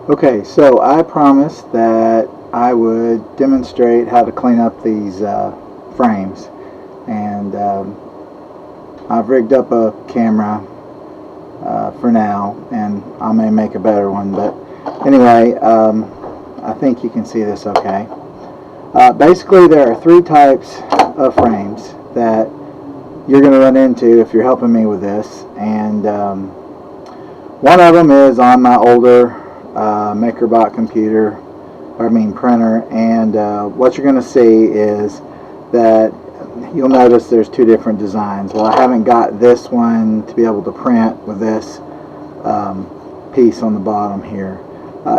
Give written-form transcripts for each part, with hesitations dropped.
Okay, so I promised that I would demonstrate how to clean up these frames, and I've rigged up a camera for now, and I may make a better one, but anyway, I think you can see this okay. Basically, there are three types of frames that you're going to run into if you're helping me with this, and one of them is on my older MakerBot computer, printer, and what you're going to see is that you'll notice there's two different designs. Well, I haven't got this one to be able to print with this piece on the bottom here.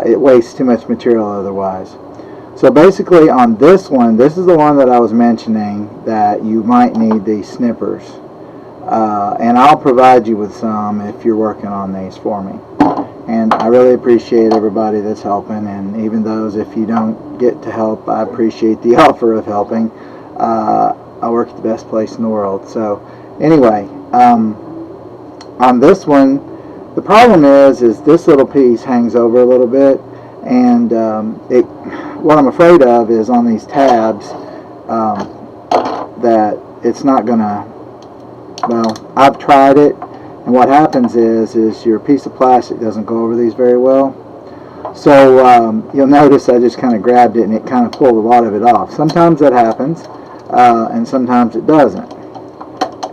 It wastes too much material otherwise. So basically on this one, this is the one that I was mentioning that you might need these snippers. And I'll provide you with some if you're working on these for me. And I really appreciate everybody that's helping, and even those if you don't get to help, I appreciate the offer of helping. I work at the best place in the world. So anyway, on this one, the problem is this little piece hangs over a little bit, and what I'm afraid of is on these tabs that it's not gonna, well, I've tried it, and what happens is your piece of plastic doesn't go over these very well. So you'll notice I just kind of grabbed it and it kind of pulled a lot of it off. Sometimes that happens, and sometimes it doesn't.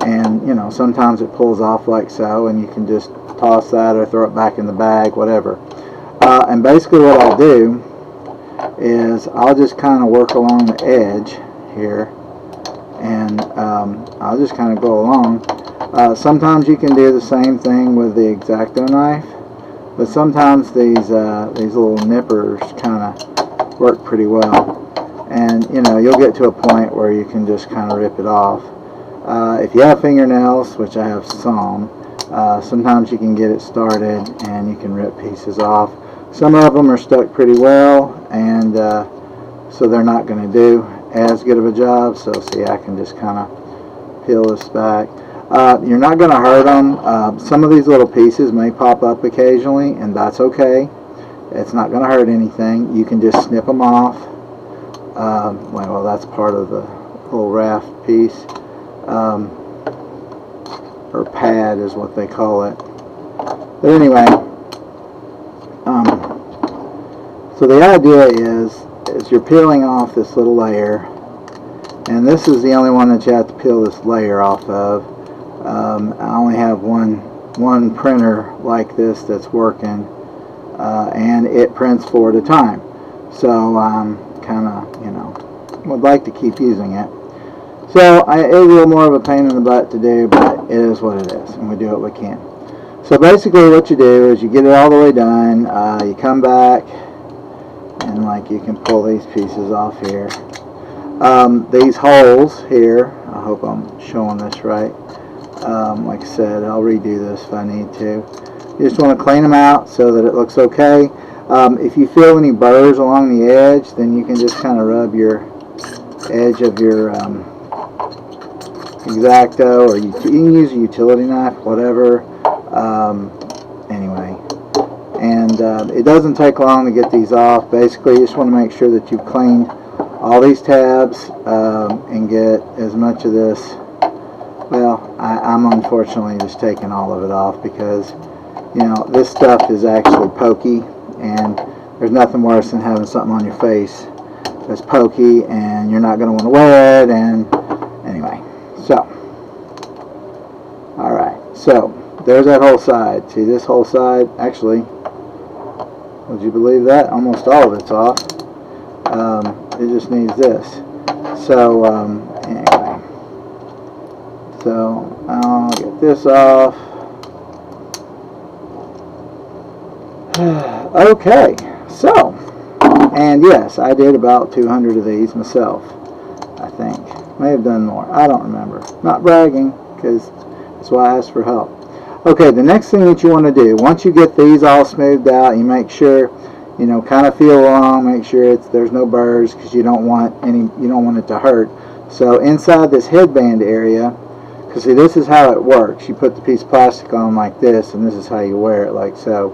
And you know, sometimes it pulls off like so, and you can just toss that or throw it back in the bag, whatever. And basically what I'll do is I'll just kind of work along the edge here, and I'll just kind of go along. Sometimes you can do the same thing with the X-Acto knife, but sometimes these little nippers kind of work pretty well. And you know, you'll get to a point where you can just kind of rip it off. If you have fingernails, which I have some, sometimes you can get it started and you can rip pieces off. Some of them are stuck pretty well, and so they're not going to do as good of a job. So see, I can just kind of peel this back. You're not going to hurt them. Some of these little pieces may pop up occasionally, and that's okay. It's not going to hurt anything. You can just snip them off. Well, that's part of the little raft piece, or pad is what they call it. But anyway, so the idea is you're peeling off this little layer, and this is the only one that you have to peel this layer off of. I only have one printer like this that's working, and it prints 4 at a time. So I'm kind of, you know, would like to keep using it. So it's a little more of a pain in the butt to do, but it is what it is, and we do what we can. So basically what you do is you get it all the way done, you come back, and like you can pull these pieces off here. These holes here, I hope I'm showing this right. Like I said, I'll redo this if I need to. You just want to clean them out so that it looks okay. If you feel any burrs along the edge, then you can just kind of rub your edge of your X-Acto, or you can use a utility knife, whatever. Anyway, and it doesn't take long to get these off. Basically, you just want to make sure that you've cleaned all these tabs and get as much of this. Well, I'm unfortunately just taking all of it off because, you know, this stuff is actually pokey, and there's nothing worse than having something on your face that's pokey and you're not going to want to wear it. And anyway, so alright, so there's that whole side. See, this whole side, actually, would you believe that? Almost all of it's off. It just needs this. So anyway, so I'll get this off. Okay, so, and yes, I did about 200 of these myself, I think. May have done more. I don't remember. Not bragging, because that's why I asked for help. Okay, the next thing that you want to do, once you get these all smoothed out, you make sure, you know, kind of feel along, make sure there's no burrs, because you don't want it to hurt. So inside this headband area, because see, this is how it works. You put the piece of plastic on like this, and this is how you wear it, like so.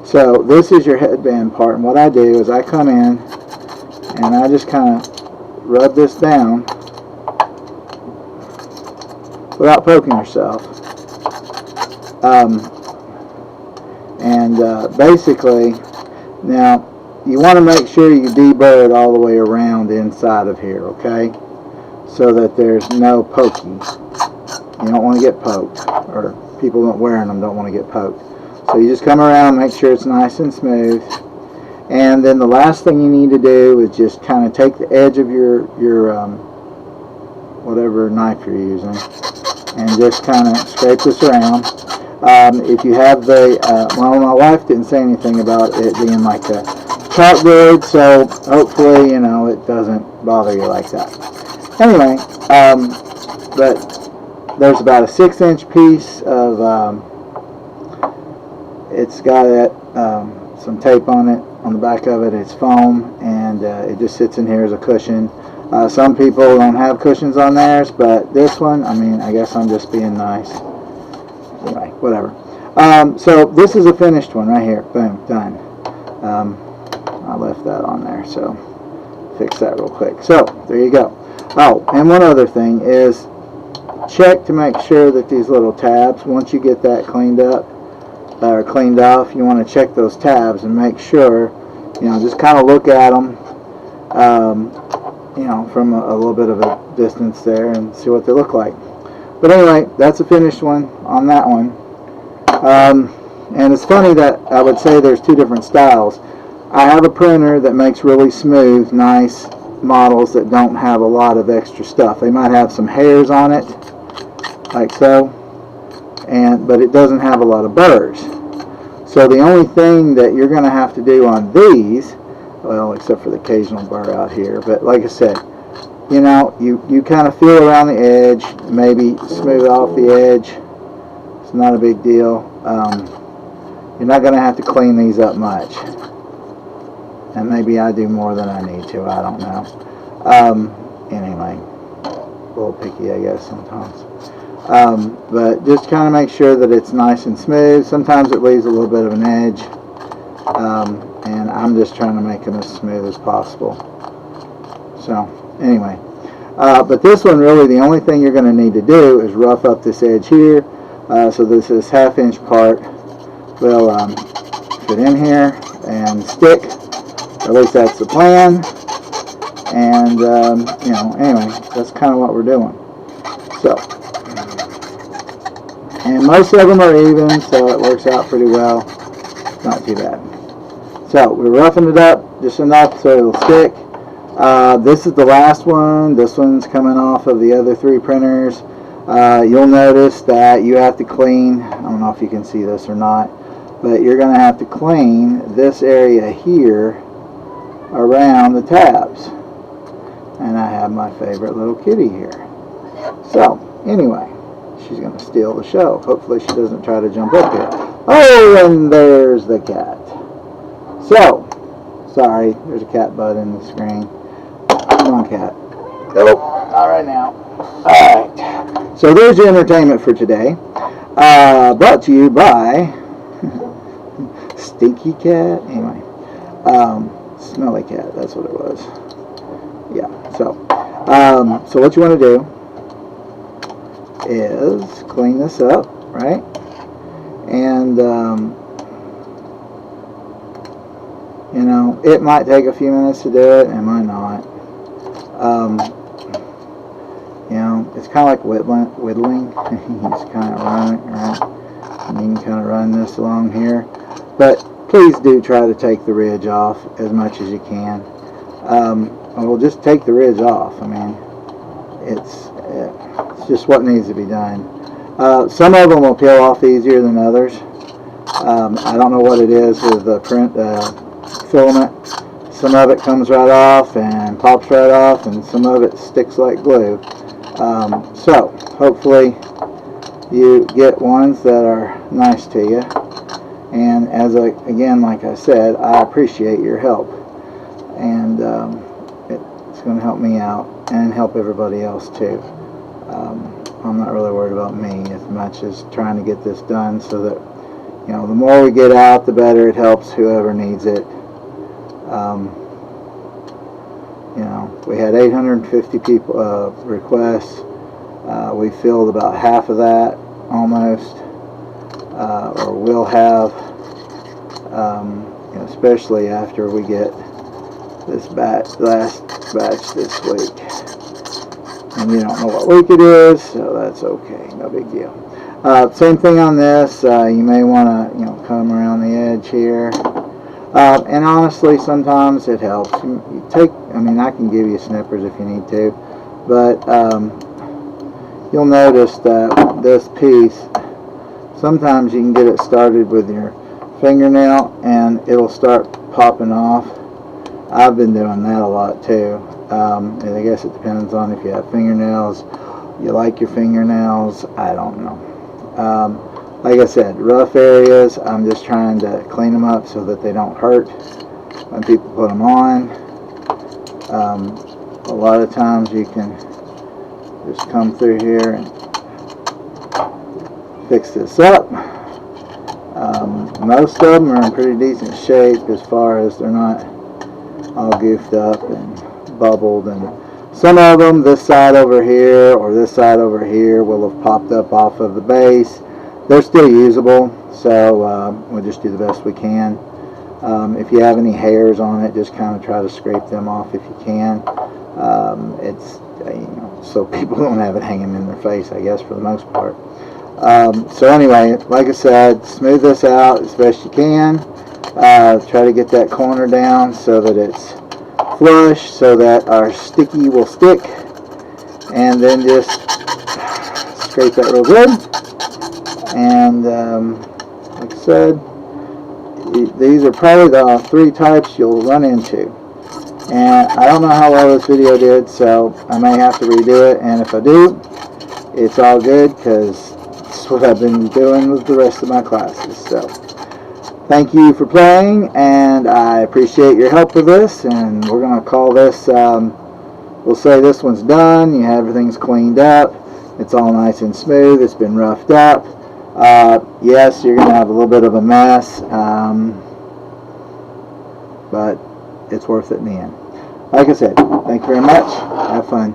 So this is your headband part, and what I do is I come in and I just kind of rub this down without poking yourself. Basically, now you want to make sure you deburr it all the way around inside of here, okay? So that there's no poking. You don't want to get poked, or people wearing them don't want to get poked. So you just come around, make sure it's nice and smooth. And then the last thing you need to do is just kind of take the edge of your whatever knife you're using and just kind of scrape this around. If you have the, well, my wife didn't say anything about it being like a chalkboard, so hopefully, you know, it doesn't bother you like that. Anyway, but there's about a 6-inch piece of, it's got some tape on it, on the back of it. It's foam, and it just sits in here as a cushion. Some people don't have cushions on theirs, but this one, I mean, I guess I'm just being nice. Anyway, whatever. So this is a finished one right here. Boom, done. I left that on there, so fix that real quick. So there you go. Oh, and one other thing is check to make sure that these little tabs, once you get that cleaned up or cleaned off, you want to check those tabs and make sure, you know, just kind of look at them, you know, from a little bit of a distance there and see what they look like. But anyway, that's a finished one on that one. And it's funny that I would say there's two different styles. I have a printer that makes really smooth, nice models that don't have a lot of extra stuff. They might have some hairs on it, like so, but it doesn't have a lot of burrs. So the only thing that you're going to have to do on these, well, except for the occasional burr out here, but like I said, you know, you kind of feel around the edge, maybe smooth off the edge. It's not a big deal. You're not going to have to clean these up much. And maybe I do more than I need to, I don't know. Anyway, a little picky, I guess, sometimes. But just kind of make sure that it's nice and smooth. Sometimes it leaves a little bit of an edge. And I'm just trying to make them as smooth as possible. So, anyway. But this one, really, the only thing you're going to need to do is rough up this edge here. So this 1/2-inch part will fit in here and stick. At least that's the plan. And, you know, anyway, that's kind of what we're doing. So, and most of them are even, so it works out pretty well. Not too bad. So, we're roughing it up just enough so it'll stick. This is the last one. This one's coming off of the other 3 printers. You'll notice that you have to clean, I don't know if you can see this or not, but you're going to have to clean this area here around the tabs. And I have my favorite little kitty here. So, anyway, she's going to steal the show. Hopefully she doesn't try to jump up here. Oh, and there's the cat. So, sorry, there's a cat butt in the screen. Come on, cat. Nope, not right now. Alright, so there's your entertainment for today. Brought to you by Stinky Cat. Anyway, Smelly Cat, that's what it was. Yeah, so what you want to do is clean this up, right? And, you know, it might take a few minutes to do it, it might not. You know, it's kind of like whittling. You just kind of run it, right? And you can kind of run this along here. But please do try to take the ridge off as much as you can. Well, just take the ridge off. I mean, it's just what needs to be done. Some of them will peel off easier than others. I don't know what it is with the print filament. Some of it comes right off and pops right off, and some of it sticks like glue. So hopefully you get ones that are nice to you. And again, like I said, I appreciate your help, and it's going to help me out and help everybody else too. I'm not really worried about me as much as trying to get this done so that you know, the more we get out, the better it helps whoever needs it. You know, we had 850 people requests. We filled about half of that, almost, or will have, you know, especially after we get this last batch this week. And you don't know what week it is, so that's okay, no big deal. Same thing on this. You may want to, you know, come around the edge here. And honestly, sometimes it helps. You take, I mean, I can give you snippers if you need to, but you'll notice that this piece, sometimes you can get it started with your fingernail and it'll start popping off. I've been doing that a lot too. And I guess it depends on if you have fingernails, you like your fingernails, I don't know. Like I said, rough areas, I'm just trying to clean them up so that they don't hurt when people put them on. A lot of times you can just come through here and fix this up. Most of them are in pretty decent shape as far as they're not all goofed up and bubbled, and some of them, this side over here or this side over here, will have popped up off of the base. They're still usable, so we'll just do the best we can. If you have any hairs on it, just kind of try to scrape them off if you can. It's, you know, so people don't have it hanging in their face, I guess, for the most part. So anyway, like I said, smooth this out as best you can. Try to get that corner down so that it's flush, so that our sticky will stick, and then just scrape that real good. And like I said, these are probably the 3 types you'll run into. And I don't know how well this video did, so I may have to redo it, and if I do, it's all good, because that's what I've been doing with the rest of my classes. So thank you for playing, and I appreciate your help with this, and we're going to call this, we'll say this one's done. You have everything's cleaned up, it's all nice and smooth, it's been roughed up. Yes, you're going to have a little bit of a mess, but it's worth it in the end. Like I said, thank you very much. Have fun.